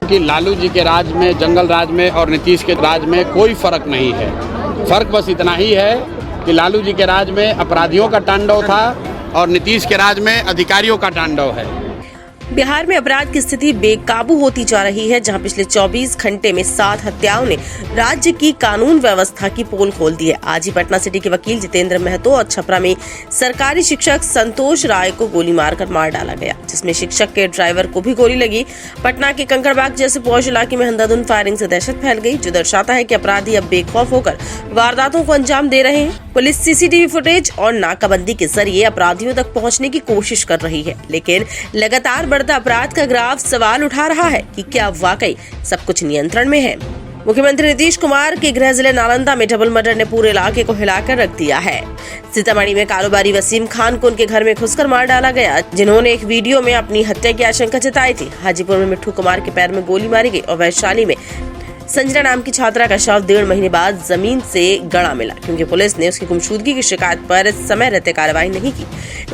कि लालू जी के राज में, जंगल राज में और नीतीश के राज में कोई फर्क नहीं है। फर्क बस इतना ही है कि लालू जी के राज में अपराधियों का तांडव था और नीतीश के राज में अधिकारियों का तांडव है। बिहार में अपराध की स्थिति बेकाबू होती जा रही है, जहां पिछले 24 घंटे में 7 हत्याओं ने राज्य की कानून व्यवस्था की पोल खोल दी है। आज ही पटना सिटी के वकील जितेंद्र महतो और छपरा में सरकारी शिक्षक संतोष राय को गोली मारकर मार डाला गया, जिसमें शिक्षक के ड्राइवर को भी गोली लगी। पटना के कंकड़बाग जैसे पौष इलाके में अंधाधुंध फायरिंग से दहशत फैल गई, जो दर्शाता है कि अपराधी अब बेखौफ होकर वारदातों को अंजाम दे रहे हैं। पुलिस सीसीटीवी फुटेज और नाकाबंदी के जरिए अपराधियों तक पहुंचने की कोशिश कर रही है, लेकिन लगातार बढ़ता अपराध का ग्राफ सवाल उठा रहा है कि क्या वाकई सब कुछ नियंत्रण में है। मुख्यमंत्री नीतीश कुमार के गृह जिले नालंदा में डबल मर्डर ने पूरे इलाके को हिलाकर रख दिया है। सीतामढ़ी में कारोबारी वसीम खान को उनके घर में घुसकर मार डाला गया, जिन्होंने एक वीडियो में अपनी हत्या की आशंका जताई थी। हाजीपुर में मिट्ठू कुमार के पैर में गोली मारी गई और वैशाली में संजना नाम की छात्रा का शव 1.5 महीने बाद जमीन से गड़ा मिला, क्योंकि पुलिस ने उसकी गुमशुदगी की शिकायत पर समय रहते कार्रवाई नहीं की।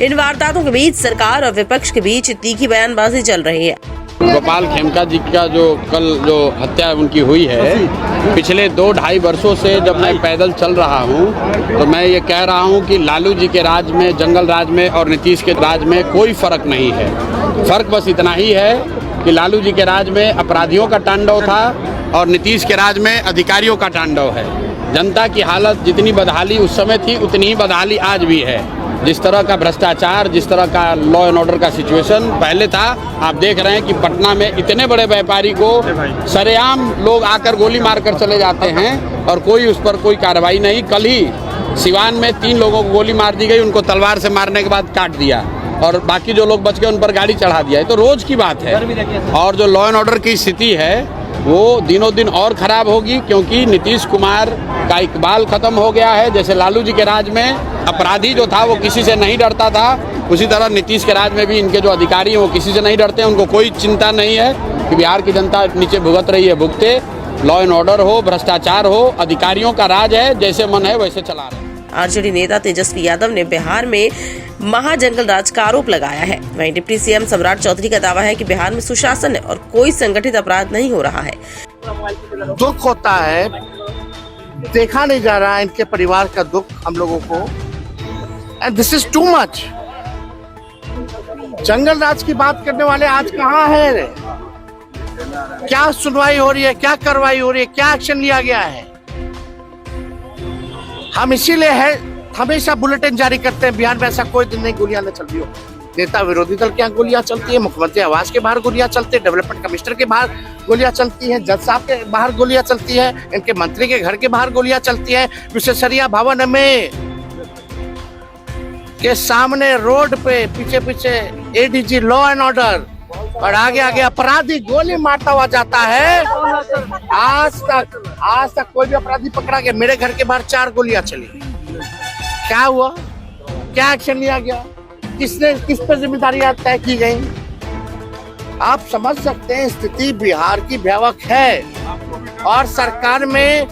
इन वारदातों के बीच सरकार और विपक्ष के बीच तीखी बयानबाजी चल रही है। गोपाल खेमका जी का जो कल हत्या उनकी हुई है, पिछले 2-2.5 वर्षों से जब मैं पैदल चल रहा हूं, तो मैं ये कह रहा हूं कि लालू जी के राज में, जंगल राज में और नीतीश के राज में कोई फर्क नहीं है। फर्क बस इतना ही है कि लालू जी के राज में अपराधियों का तांडव था और नीतीश के राज में अधिकारियों का तांडव है। जनता की हालत जितनी बदहाली उस समय थी, उतनी ही बदहाली आज भी है। जिस तरह का भ्रष्टाचार, जिस तरह का लॉ एंड ऑर्डर का सिचुएशन पहले था, आप देख रहे हैं कि पटना में इतने बड़े व्यापारी को सरेआम लोग आकर गोली मारकर चले जाते हैं और कोई उस पर कोई कार्रवाई नहीं। कल ही सिवान में 3 लोगों को गोली मार दी गई, उनको तलवार से मारने के बाद काट दिया और बाकी जो लोग बच गए उन पर गाड़ी चढ़ा दिया। ये तो रोज की बात है। और जो लॉ एंड ऑर्डर की स्थिति है वो दिनों दिन और खराब होगी, क्योंकि नीतीश कुमार का इकबाल खत्म हो गया है। जैसे लालू जी के राज में अपराधी जो था वो किसी से नहीं डरता था, उसी तरह नीतीश के राज में भी इनके जो अधिकारी हैं वो किसी से नहीं डरते हैं। उनको कोई चिंता नहीं है कि बिहार की जनता नीचे भुगत रही है, भुगते। लॉ एंड ऑर्डर हो, भ्रष्टाचार हो, अधिकारियों का राज है, जैसे मन है वैसे चला रहे हैं। आरजेडी नेता तेजस्वी यादव ने बिहार में महाजंगल राज का आरोप लगाया है। वहीं डिप्टी सीएम सम्राट चौधरी का दावा है कि बिहार में सुशासन है और कोई संगठित अपराध नहीं हो रहा है। दुख होता है, देखा नहीं जा रहा है इनके परिवार का दुख हम लोगों को, and this is too much. जंगल राज की बात करने वाले आज कहाँ है? क्या सुनवाई हो रही है, क्या कार्रवाई हो रही है, क्या एक्शन लिया गया है? हम इसीलिए है हमेशा बुलेटिन जारी करते हैं, बिहार में ऐसा कोई दिन नहीं गोलियां न चल रही हो। नेता विरोधी दल के यहाँ गोलियां चलती है, मुख्यमंत्री आवास के बाहर गोलियां चलती है, डेवलपमेंट कमिश्नर के बाहर गोलियां चलती हैं, जज साहब के बाहर गोलियां चलती है, इनके मंत्री के घर के बाहर गोलियां चलती है, विशेषरिया भवन में के सामने रोड पे पीछे पीछे एडीजी लॉ एंड ऑर्डर और आगे आगे अपराधी गोली मारता हुआ जाता है। आज तक कोई भी अपराधी पकड़ा गया? मेरे घर के बाहर 4 गोलियां चली, क्या हुआ? क्या एक्शन लिया गया? किस पर जिम्मेदारी तय की गई? आप समझ सकते हैं स्थिति बिहार की भयावह है और सरकार में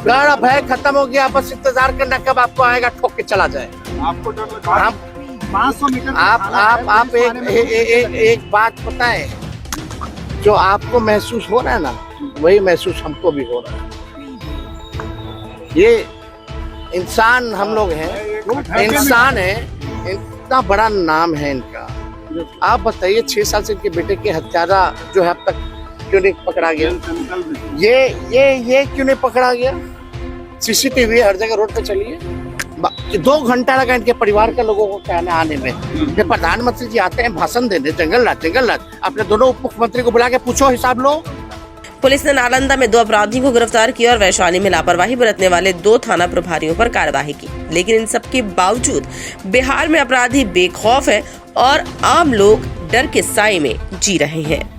डर भय खत्म हो गया। बस इंतजार करना कब आपको आएगा, ठोक के चला जाए। आप एक बात पता है, जो आपको महसूस हो रहा है ना, वही महसूस हमको भी हो रहा है। ये इंसान हम लोग हैं, इंसान है, इतना बड़ा नाम है इनका। आप बताइए 6 साल से इनके बेटे के हत्यारा जो है अब तक क्यों नहीं पकड़ा गया? ये क्यों नहीं पकड़ा गया? सीसीटीवी हर जगह रोड पे चलिए, 2 घंटा लगा इनके परिवार के लोगों को कहने आने में। जब प्रधानमंत्री जी आते हैं भाषण देने, जंगल राज अपने दोनों उप मुख्यमंत्री को बुला के पूछो हिसाब लो। पुलिस ने नालंदा में 2 अपराधियों को गिरफ्तार किया और वैशाली में लापरवाही बरतने वाले 2 थाना प्रभारियों पर कार्रवाई की। लेकिन इन सब के बावजूद बिहार में अपराधी बेखौफ है और आम लोग डर के साए में जी रहे हैं।